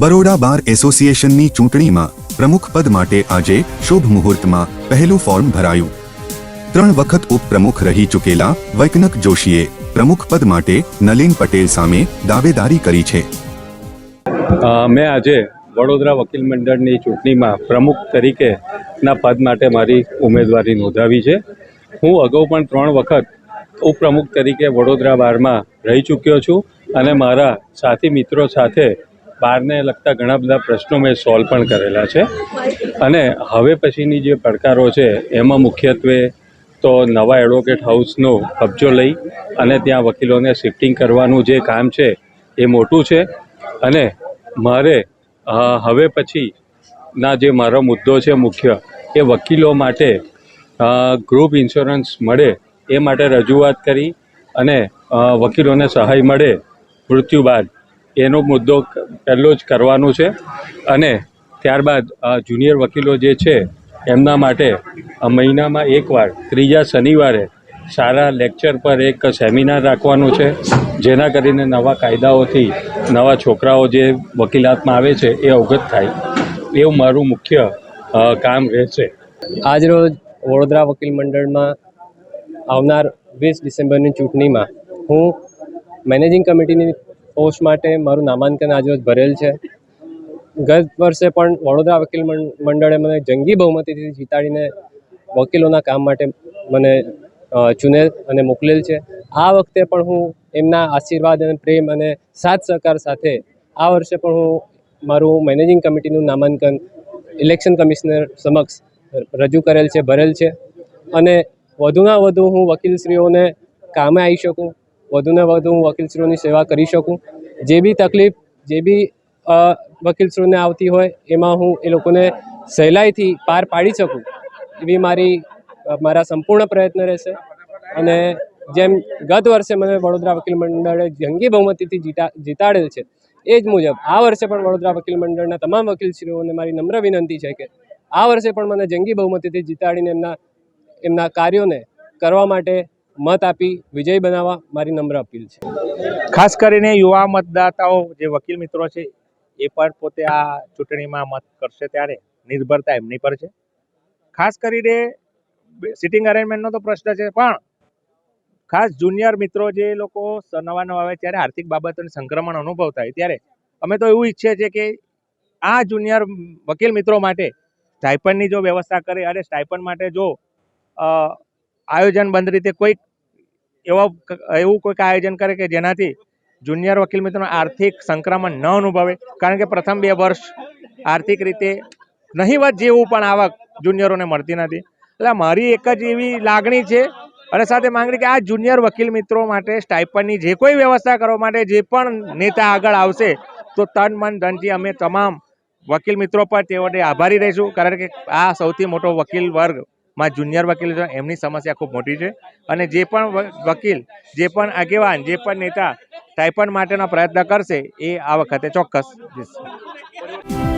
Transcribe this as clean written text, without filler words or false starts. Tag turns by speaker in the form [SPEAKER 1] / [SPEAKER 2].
[SPEAKER 1] બરોડા બાર એસોસિએશનની ચૂંટણીમાં પ્રમુખ પદ માટે આજે શુભ મુહૂર્તમાં પહેલું ફોર્મ ભરાયું। 3 વખત ઉપપ્રમુખ રહી ચૂકેલા વૈકનક જોશીએ પ્રમુખ પદ માટે નલિન પટેલ સામે દાવેદારી કરી છે।
[SPEAKER 2] મેં આજે વડોદરા વકીલ મંડળની ચૂંટણીમાં પ્રમુખ તરીકેના પદ માટે મારી ઉમેદવારી નોંધાવી છે। હું અગાઉ પણ 3 વખત ઉપપ્રમુખ તરીકે વડોદરા બારમાં રહી ચૂક્યો છું અને મારા સાથી મિત્રો સાથે બારને લગતા ઘણા બધા પ્રશ્નો મેં સોલ્વ પણ કરેલા છે અને હવે પછીની જે પડકારો છે એમાં મુખ્યત્વે તો નવા એડવોકેટ હાઉસનો કબજો લઈ અને ત્યાં વકીલોને શિફ્ટિંગ કરવાનું જે કામ છે એ મોટું છે અને મારે હવે પછીના જે મારો મુદ્દો છે મુખ્ય એ વકીલો માટે ગ્રુપ ઇન્સ્યોરન્સ મળે એ માટે રજૂઆત કરી અને વકીલોને સહાય મળે મૃત્યુ બાદ એનો મુદ્દો પહેલો જ કરવાનું છે અને ત્યારબાદ જુનિયર વકીલો જે છે એમના માટે મહિનામાં એકવાર ત્રીજા શનિવારે સારા લેક્ચર પર એક સેમિનાર રાખવાનું છે, જેના કરીને નવા કાયદાઓથી નવા છોકરાઓ જે વકીલાતમાં આવે છે એ અવગત થાય એવું મારું મુખ્ય કામ રહેશે।
[SPEAKER 3] આજરોજ વડોદરા વકીલ મંડળમાં આવનાર 20 ડિસેમ્બરની ચૂંટણીમાં હું મેનેજિંગ કમિટીની પોસ્ટ માટે મારું નામાંકન આજરોજ ભરેલ છે। ગત વર્ષે પણ વડોદરા વકીલ મંડળે મને જંગી બહુમતીથી જીતાડીને વકીલોના કામ માટે મને ચૂનેલ અને મોકલેલ છે। આ વખતે પણ હું એમના આશીર્વાદ અને પ્રેમ અને સાથ સહકાર સાથે આ વર્ષે પણ હું મારું મેનેજિંગ કમિટીનું નામાંકન ઇલેક્શન કમિશનર સમક્ષ રજૂ કરેલ છે, ભરેલ છે અને વધુમાં વધુ હું વકીલશ્રીઓને કામે આવી શકું, વધુને વધુ હું વકીલશ્રીઓની સેવા કરી શકું। જે બી તકલીફ જે બી વકીલશ્રીઓને આવતી હોય એમાં હું એ લોકોને સહેલાઈથી પાર પાડી શકું એવી મારા સંપૂર્ણ પ્રયત્ન રહેશે અને જેમ ગત વર્ષે મને વડોદરા વકીલ મંડળે જંગી બહુમતીથી જીતાડેલ છે એ જ મુજબ આ વર્ષે પણ વડોદરા વકીલ મંડળના તમામ વકીલશ્રીઓને મારી નમ્ર વિનંતી છે કે આ વર્ષે પણ મને જંગી બહુમતીથી જીતાડીને એમના કાર્યોને કરવા માટે મત આપી વિજય બનાવવા મારી નમ્ર અપીલ છે।
[SPEAKER 4] ખાસ કરીને યુવા મતદાતાઓ જે વકીલ મિત્રો છે એ પણ પોતે આ ચૂંટણીમાં મત કરશે ત્યારે નિર્ભરતા એમની પર છે। ખાસ કરીને સિટિંગ અરેન્જમેન્ટનો તો પ્રશ્ન છે, પણ ખાસ જુનિયર મિત્રો જે લોકો નવા આવે ત્યારે આર્થિક બાબતોનું સંક્રમણ અનુભવ થાય ત્યારે અમે તો એવું ઈચ્છીએ છીએ કે આ જુનિયર વકીલ મિત્રો માટે સ્ટાઇપન્ડની જો વ્યવસ્થા કરે અને સ્ટાઇપન્ડ માટે જો આયોજનબંધ રીતે એવું કોઈક આયોજન કરે કે જેનાથી જુનિયર વકીલ મિત્રોને આર્થિક સંક્રમણ ન અનુભવે, કારણ કે પ્રથમ 2 વર્ષ આર્થિક રીતે નહીવત જેવું પણ આવક જુનિયરોને મળતી નથી। એટલે મારી એક જ એવી લાગણી છે અને સાથે માંગણી કે આ જુનિયર વકીલ મિત્રો માટે સ્ટાઇપન્ડની જે કોઈ વ્યવસ્થા કરવા માટે જે પણ નેતા આગળ આવશે તો તન મન ધનથી અમે તમામ વકીલ મિત્રો પર તેઓને આભારી રહીશું, કારણ કે આ સૌથી મોટો વકીલ વર્ગમાં જુનિયર વકીલ એમની સમસ્યા ખૂબ મોટી છે અને જે પણ વકીલ જે પણ આગેવાન જે પણ નેતા સ્ટાઇપન્ડ માટેના પ્રયત્ન કરશે એ આ વખતે ચોક્કસ જીતશે।